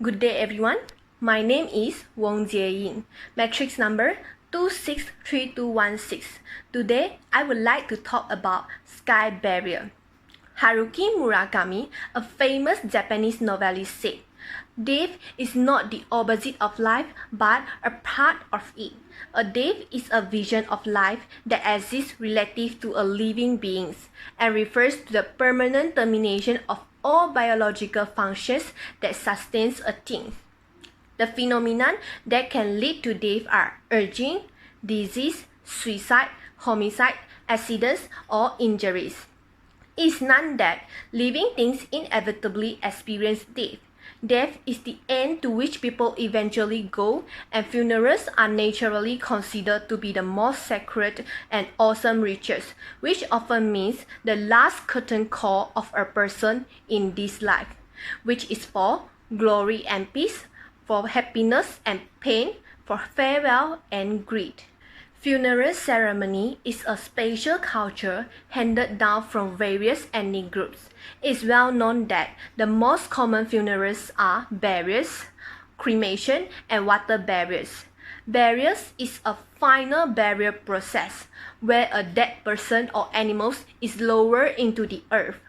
Good day everyone. My name is Wong Jie-yin, matrix number 263216. Today I would like to talk about sky barrier. Haruki Murakami, a famous Japanese novelist, said, "Death is not the opposite of life but a part of it. A death is a vision of life that exists relative to a living being and refers to the permanent termination of all biological functions that sustains a thing. The phenomenon that can lead to death are aging, disease, suicide, homicide, accidents, or injuries. It is none that living things inevitably experience death. Death is the end to which people eventually go, and funerals are naturally considered to be the most sacred and awesome rituals, which often means the last curtain call of a person in this life, which is for glory and peace, for happiness and pain, for farewell and greed." Funeral ceremony is a special culture handed down from various ethnic groups. It is well known that the most common funerals are burials, cremation, and water burials. Burials is a final burial process where a dead person or animals is lowered into the earth.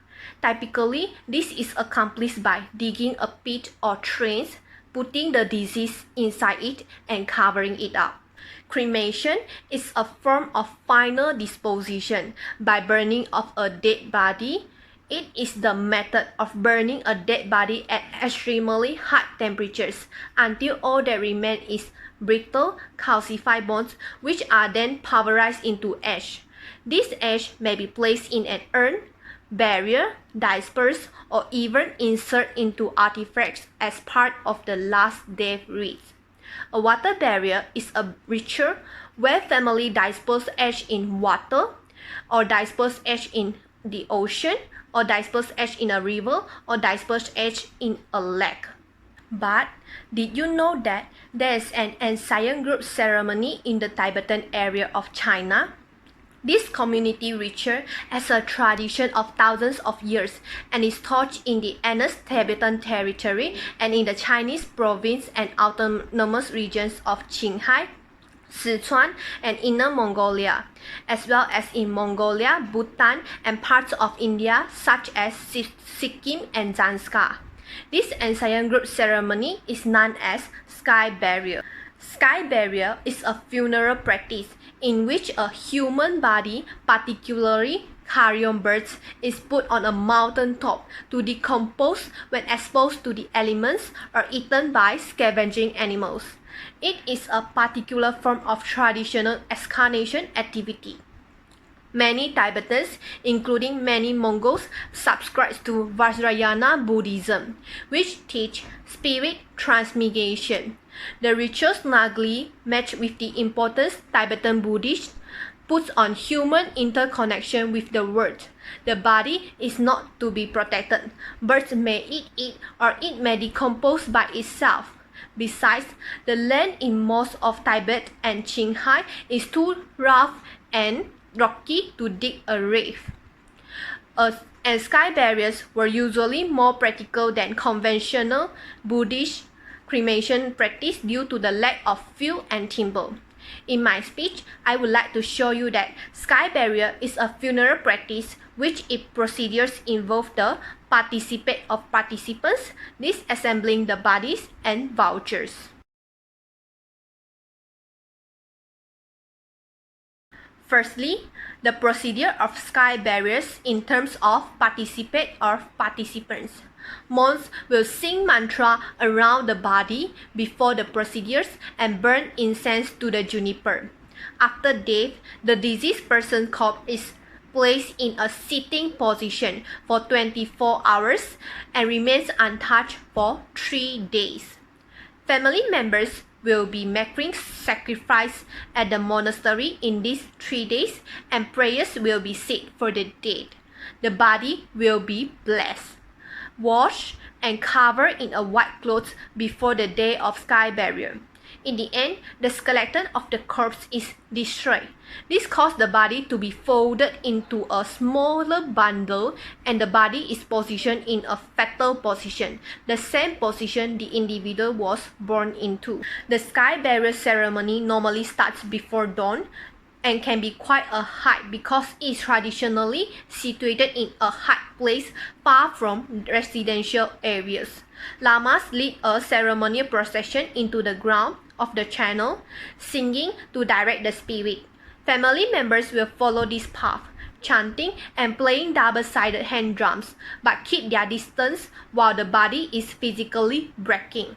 Typically, this is accomplished by digging a pit or trench, putting the deceased inside it, and covering it up. Cremation is a form of final disposition by burning of a dead body. It is the method of burning a dead body at extremely high temperatures until all that remains is brittle, calcified bones, which are then pulverized into ash. This ash may be placed in an urn, barrier, dispersed, or even inserted into artifacts as part of the last death rites. A water barrier is a ritual where family dispose ash in water, or dispose ash in the ocean, or dispose ash in a river, or dispose ash in a lake. But did you know that there is an ancient group ceremony in the Tibetan area of China? This community ritual has a tradition of thousands of years and is taught in the Anas Tibetan territory and in the Chinese province and autonomous regions of Qinghai, Sichuan, and Inner Mongolia, as well as in Mongolia, Bhutan, and parts of India such as Sikkim and Zanskar. This ancient group ceremony is known as sky burial. Sky burial is a funeral practice in which a human body, particularly carrion birds, is put on a mountain top to decompose when exposed to the elements or eaten by scavenging animals. It is a particular form of traditional excarnation activity. Many Tibetans, including many Mongols, subscribe to Vajrayana Buddhism, which teach spirit transmigration. The ritual snugly match with the importance Tibetan Buddhists puts on human interconnection with the world. The body is not to be protected. Birds may eat it, or it may decompose by itself. Besides, the land in most of Tibet and Qinghai is too rough and rocky to dig a grave. And sky barriers were usually more practical than conventional Buddhist cremation practice due to the lack of fuel and timber. In my speech, I would like to show you that sky burial is a funeral practice which its procedures involve the participants disassembling the bodies and vultures. Firstly, the procedure of sky barriers in terms of participants. Monks will sing mantra around the body before the procedures and burn incense to the juniper. After death, the deceased person's corpse is placed in a sitting position for 24 hours and remains untouched for 3 days. Family members will be making sacrifice at the monastery in these 3 days, and prayers will be said for the dead. The body will be blessed, washed, and covered in a white cloth before the day of sky burial. In the end, the skeleton of the corpse is destroyed. This caused the body to be folded into a smaller bundle, and the body is positioned in a fetal position, the same position the individual was born into. The sky burial ceremony normally starts before dawn and can be quite a hike because it is traditionally situated in a high place far from residential areas. Lamas lead a ceremonial procession into the ground of the channel, singing to direct the spirit. Family members will follow this path, chanting and playing double-sided hand drums, but keep their distance while the body is physically breaking.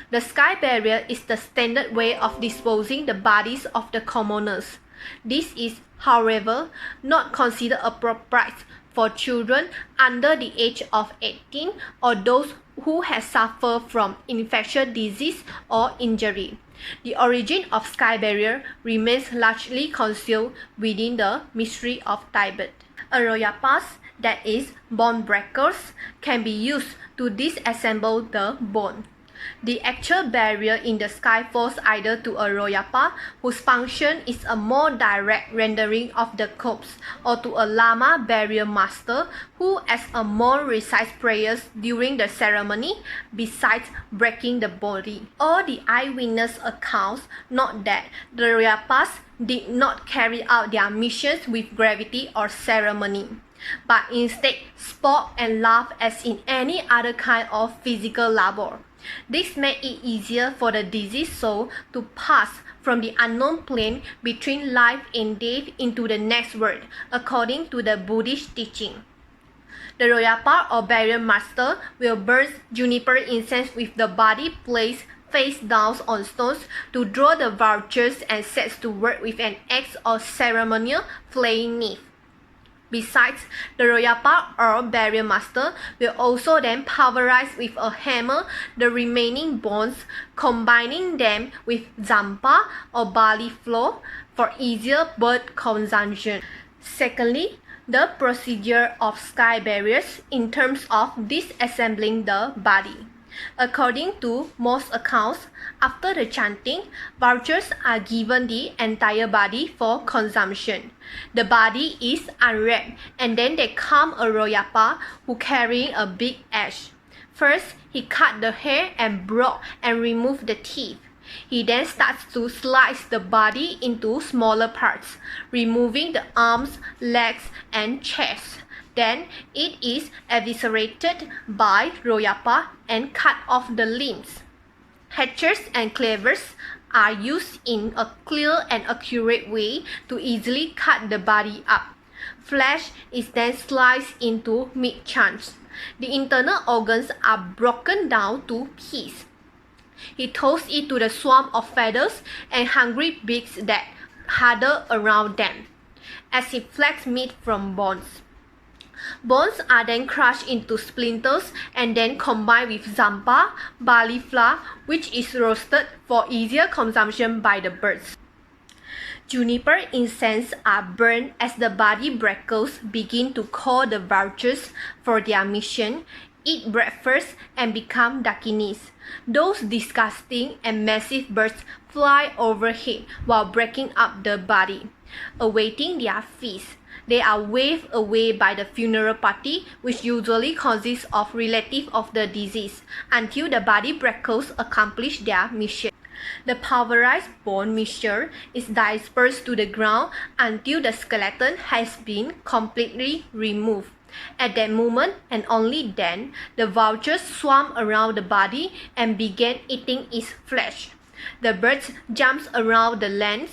The sky burial is the standard way of disposing the bodies of the commoners. This is, however, not considered appropriate for children under the age of 18 or those who have suffered from infectious disease or injury. The origin of sky burial remains largely concealed within the mystery of Tibet. Aroyapas, that is, bone breakers, can be used to disassemble the bone. The actual burial in the sky falls either to a Royapa, whose function is a more direct rendering of the corpse, or to a Lama burial master, who adds a more precise prayers during the ceremony, besides breaking the body. All the eyewitness accounts note that the Royapas did not carry out their missions with gravity or ceremony, but instead spoke and laughed as in any other kind of physical labor. This made it easier for the deceased soul to pass from the unknown plane between life and death into the next world, according to the Buddhist teaching. The Royapa or burial master will burn juniper incense with the body placed face down on stones to draw the vultures and sets to work with an axe or ceremonial flaying knife. Besides, the Royapa or burial master will also then pulverize with a hammer the remaining bones, combining them with zampa or barley flour for easier bird consumption. Secondly, the procedure of sky burials in terms of disassembling the body. According to most accounts, after the chanting, vultures are given the entire body for consumption. The body is unwrapped, and then there comes a Royapa who carrying a big axe. First, he cut the hair and broke and removed the teeth. He then starts to slice the body into smaller parts, removing the arms, legs, and chest. Then it is eviscerated by Royapa and cut off the limbs. Hatchets and cleavers are used in a clear and accurate way to easily cut the body up. Flesh is then sliced into meat chunks. The internal organs are broken down to pieces. He tossed it to the swarm of feathers and hungry beaks that huddle around them, as he flexed meat from bones. Bones are then crushed into splinters and then combined with zampa, barley flour, which is roasted for easier consumption by the birds. Juniper incense are burned as the body breakers begin to call the vultures for their mission, eat breakfast, and become dakinis. Those disgusting and massive birds fly overhead while breaking up the body, awaiting their feast. They are waved away by the funeral party, which usually consists of relatives of the deceased, until the body breakers accomplish their mission. The pulverized bone mixture is dispersed to the ground until the skeleton has been completely removed. At that moment, and only then, the vultures swarm around the body and begin eating its flesh. The birds jump around the land,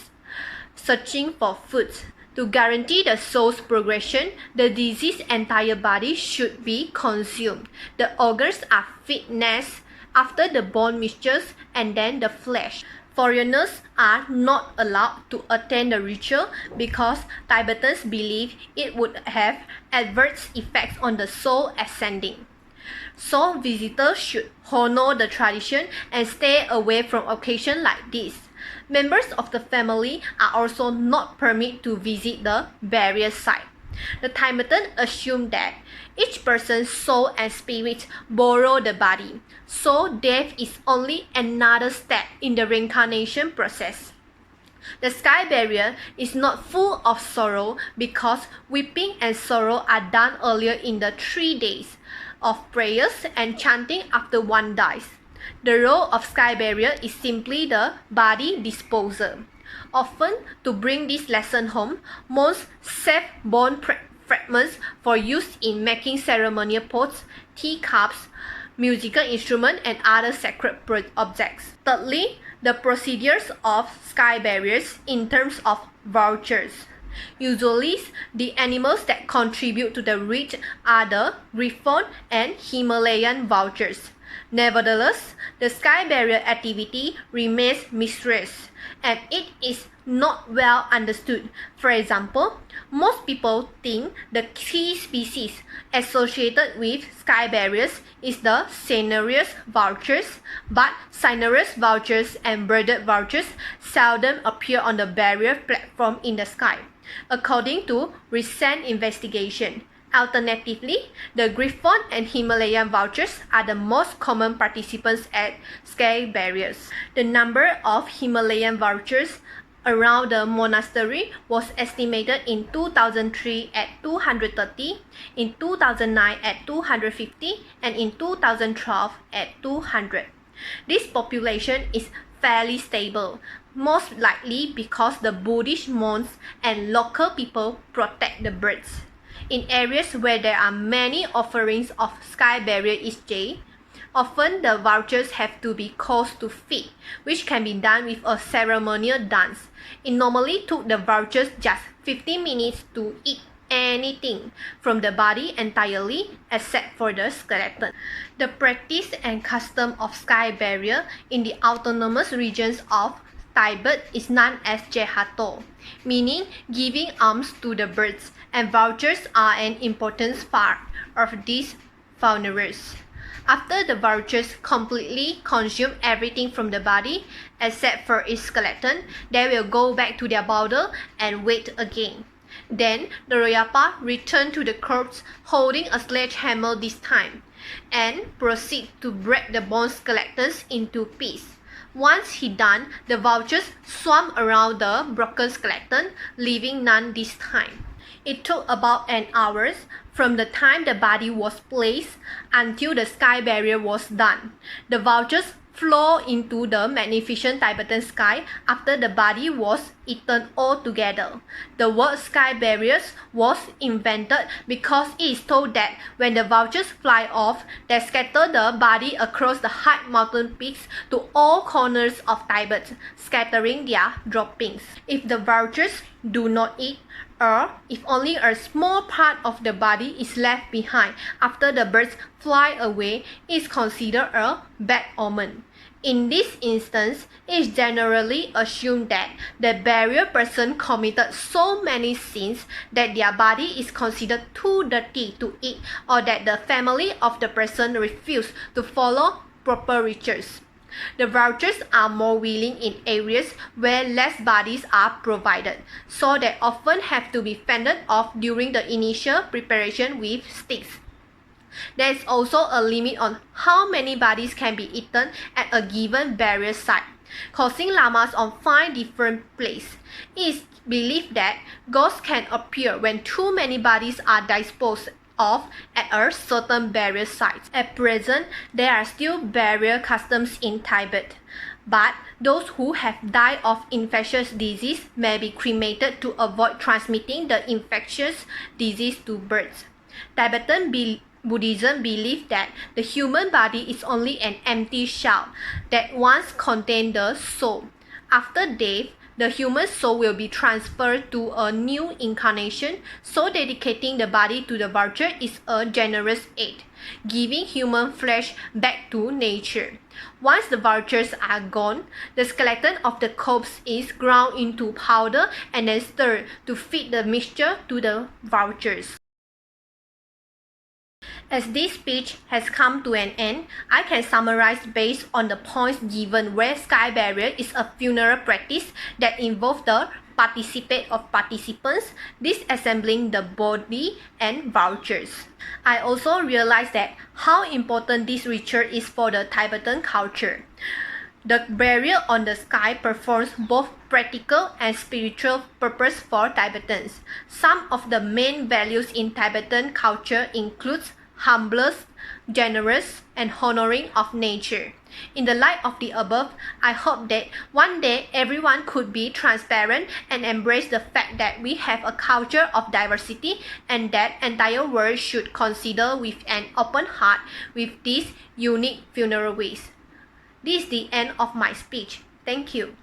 searching for food. To guarantee the soul's progression, the deceased's entire body should be consumed. The organs are fed next, after the bone mixtures, and then the flesh. Foreigners are not allowed to attend the ritual because Tibetans believe it would have adverse effects on the soul ascending. So visitors should honor the tradition and stay away from occasions like this. Members of the family are also not permitted to visit the burial site. The Tibetan assumed that each person's soul and spirit borrow the body, so death is only another step in the reincarnation process. The sky barrier is not full of sorrow because weeping and sorrow are done earlier in the 3 days of prayers and chanting after one dies. The role of sky barrier is simply the body disposer. Often, to bring this lesson home, monks save bone fragments for use in making ceremonial pots, teacups, musical instruments, and other sacred objects. Thirdly, the procedures of sky barriers in terms of vultures. Usually, the animals that contribute to the rite are the griffon and Himalayan vultures. Nevertheless, the sky barrier activity remains mysterious, and it is not well understood. For example, most people think the key species associated with sky barriers is the cinereous vultures, but cinereous vultures and birded vultures seldom appear on the barrier platform in the sky, according to recent investigation. Alternatively, the griffon and Himalayan vultures are the most common participants at sky barriers. The number of Himalayan vultures around the monastery was estimated in 2003 at 230, in 2009 at 250, and in 2012 at 200. This population is fairly stable, most likely because the Buddhist monks and local people protect the birds. In areas where there are many offerings of sky barrier each day, often the vultures have to be caused to feed, which can be done with a ceremonial dance. It normally took the vultures just 15 minutes to eat anything from the body entirely except for the skeleton. The practice and custom of sky barrier in the autonomous regions of Tibet is known as Jehato, meaning giving alms to the birds, and vultures are an important part of these funerals. After the vultures completely consume everything from the body, except for its skeleton, they will go back to their bowder and wait again. Then the Royapa return to the corpse holding a sledgehammer this time, and proceed to break the bone skeletons into pieces. Once he done, the vultures swarm around the broken skeleton, leaving none this time. It took about an hour from the time the body was placed until the sky barrier was done. The vultures flew into the magnificent Tibetan sky after the body was eaten altogether. The word sky barriers was invented because it is told that when the vultures fly off, they scatter the body across the high mountain peaks to all corners of Tibet, scattering their droppings. If the vultures do not eat, or if only a small part of the body is left behind after the birds fly away, it is considered a bad omen. In this instance, it is generally assumed that the barrier person committed so many sins that their body is considered too dirty to eat, or that the family of the person refused to follow proper rituals. The vultures are more willing in areas where less bodies are provided, so they often have to be fended off during the initial preparation with sticks. There is also a limit on how many bodies can be eaten at a given barrier site, causing lamas on 5 different places. It is believed that ghosts can appear when too many bodies are disposed of at a certain barrier site. At present, there are still barrier customs in Tibet, but those who have died of infectious disease may be cremated to avoid transmitting the infectious disease to birds. Tibetan Buddhism believes that the human body is only an empty shell that once contained the soul. After death, the human soul will be transferred to a new incarnation, so dedicating the body to the vulture is a generous act, giving human flesh back to nature. Once the vultures are gone, the skeleton of the corpse is ground into powder and then stirred to feed the mixture to the vultures. As this speech has come to an end, I can summarize based on the points given where sky burial is a funeral practice that involves the participants disassembling the body and vultures. I also realized that how important this ritual is for the Tibetan culture. The burial on the sky performs both practical and spiritual purpose for Tibetans. Some of the main values in Tibetan culture includes humbleness, generous, and honoring of nature. In the light of the above, I hope that one day everyone could be transparent and embrace the fact that we have a culture of diversity and that entire world should consider with an open heart with these unique funeral ways. This is the end of my speech. Thank you.